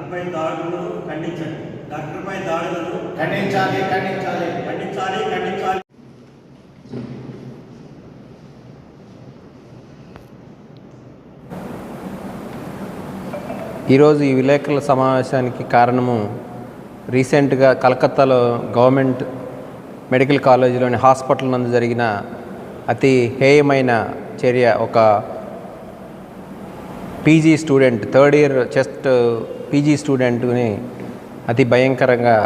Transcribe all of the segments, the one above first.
డాక్టర్పై దాడులను ఖండించండి. డాక్టర్పై దాడులను ఖండించాలి ఖండించాలి ఖండించాలి ఖండించాలి. ఈరోజు ఈ విలేకరుల సమావేశానికి కారణము రీసెంట్గా కలకత్తాలో గవర్నమెంట్ మెడికల్ కాలేజీలోని హాస్పిటల్ నందు జరిగిన అతి హేయమైన చర్య. ఒక PG student, third year chest PG స్టూడెంట్ని అతి భయంకరంగా,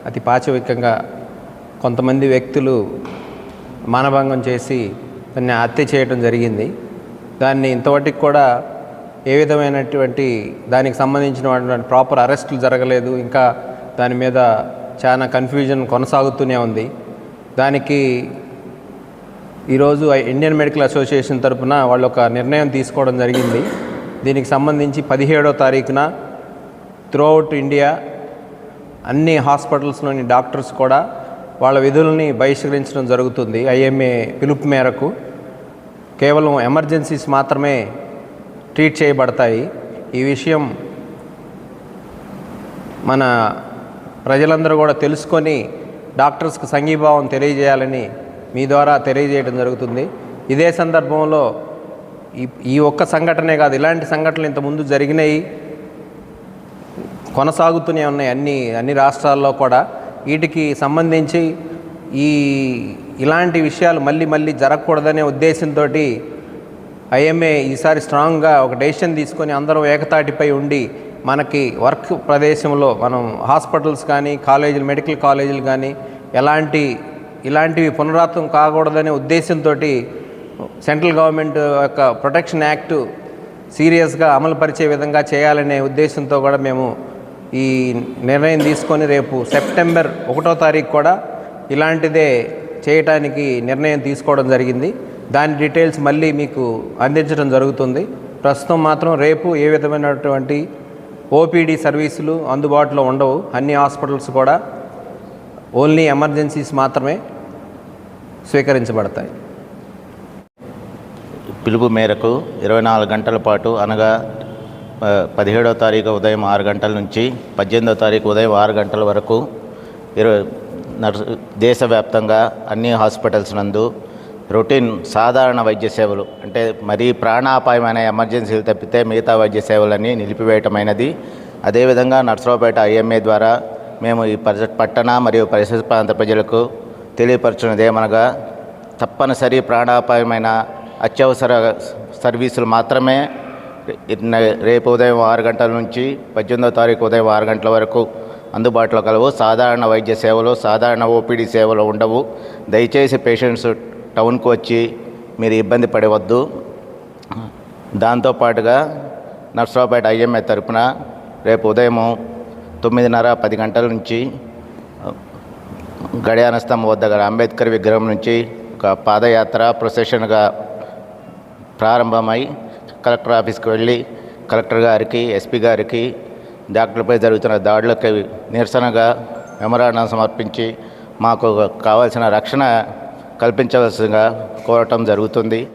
అతి పాశవికంగా కొంతమంది వ్యక్తులు మానభంగం చేసి దాన్ని హత్య చేయడం జరిగింది. దాన్ని ఇంతవరకు కూడా ఏ విధమైనటువంటి దానికి సంబంధించినటువంటి ప్రాపర్ అరెస్టులు జరగలేదు. ఇంకా దాని మీద చాలా కన్ఫ్యూజన్ కొనసాగుతూనే ఉంది. దానికి ఈరోజు ఇండియన్ మెడికల్ అసోసియేషన్ తరఫున వాళ్ళు ఒక నిర్ణయం తీసుకోవడం జరిగింది. దీనికి సంబంధించి 17వ తారీఖున త్రూఅవుట్ ఇండియా అన్ని హాస్పిటల్స్లోని డాక్టర్స్ కూడా వాళ్ళ విధులని బహిష్కరించడం జరుగుతుంది. ఐఎంఏ పిలుపు మేరకు కేవలం ఎమర్జెన్సీస్ మాత్రమే ట్రీట్ చేయబడతాయి. ఈ విషయం మన ప్రజలందరూ కూడా తెలుసుకొని డాక్టర్స్కి సంఘీభావం తెలియజేయాలని మీ ద్వారా తెలియజేయడం జరుగుతుంది. ఇదే సందర్భంలో ఈ ఒక్క సంఘటనే కాదు, ఇలాంటి సంఘటనలు ఇంతకుముందు జరిగినాయి, కొనసాగుతూనే ఉన్నాయి అన్ని రాష్ట్రాల్లో కూడా. వీటికి సంబంధించి ఇలాంటి విషయాలు మళ్ళీ జరగకూడదనే ఉద్దేశంతో ఐఎంఏ ఈసారి స్ట్రాంగ్గా ఒక డెసిషన్ తీసుకొని అందరం ఏకతాటిపై ఉండి మనకి వర్క్ ప్రదేశంలో మనం హాస్పిటల్స్ కానీ కాలేజీలు, మెడికల్ కాలేజీలు కానీ ఇలాంటివి పునరావృతం కాకూడదనే ఉద్దేశంతో సెంట్రల్ గవర్నమెంట్ యొక్క ప్రొటెక్షన్ యాక్ట్ సీరియస్గా అమలు పరిచే విధంగా చేయాలనే ఉద్దేశంతో కూడా మేము ఈ నిర్ణయం తీసుకొని రేపు సెప్టెంబర్ 1వ తారీఖు కూడా ఇలాంటిదే చేయటానికి నిర్ణయం తీసుకోవడం జరిగింది. దాని డీటెయిల్స్ మళ్ళీ మీకు అందించడం జరుగుతుంది. ప్రస్తుతం మాత్రం రేపు ఏ విధమైనటువంటి ఓపీడీ సర్వీసులు అందుబాటులో ఉండవు. అన్ని హాస్పిటల్స్ కూడా ఓన్లీ ఎమర్జెన్సీస్ మాత్రమే స్వీకరించబడతాయి. పిలుపు మేరకు 24 గంటల పాటు అనగా 17వ తారీఖు ఉదయం 6 గంటల నుంచి 18వ తారీఖు ఉదయం 6 గంటల వరకు దేశవ్యాప్తంగా అన్ని హాస్పిటల్స్ నందు రొటీన్ సాధారణ వైద్య సేవలు, అంటే మరీ ప్రాణాపాయమైన ఎమర్జెన్సీలు తప్పితే మిగతా వైద్య సేవలన్నీ నిలిపివేయటమైనది. అదేవిధంగా నర్సరావుపేట ఐఎంఏ ద్వారా మేము ఈ పట్టణ మరియు పరిసర ప్రాంత ప్రజలకు తెలియపరచున్నదేమనగా, తప్పనిసరి ప్రాణాపాయమైన అత్యవసర సర్వీసులు మాత్రమే రేపు ఉదయం 6 గంటల నుంచి 18వ తారీఖు ఉదయం 6 గంటల వరకు అందుబాటులో కలవు. సాధారణ వైద్య సేవలు, సాధారణ ఓపీడీ సేవలు ఉండవు. దయచేసి పేషెంట్స్ టౌన్కు వచ్చి మీరు ఇబ్బంది పడవద్దు. దాంతోపాటుగా నర్సరావుపేట ఐఎంఏ తరపున రేపు ఉదయం 9:30-10 గంటల నుంచి గడియార స్తంభం వద్ద గల అంబేద్కర్ విగ్రహం నుంచి ఒక పాదయాత్ర ప్రొసెషన్గా ప్రారంభమై కలెక్టర్ ఆఫీస్కి వెళ్ళి కలెక్టర్ గారికి, ఎస్పీ గారికి డాక్టర్లపై జరుగుతున్న దాడులకు నిరసనగా మెమరాండం సమర్పించి మాకు కావాల్సిన రక్షణ కల్పించవలసిందిగా కోరటం జరుగుతుంది.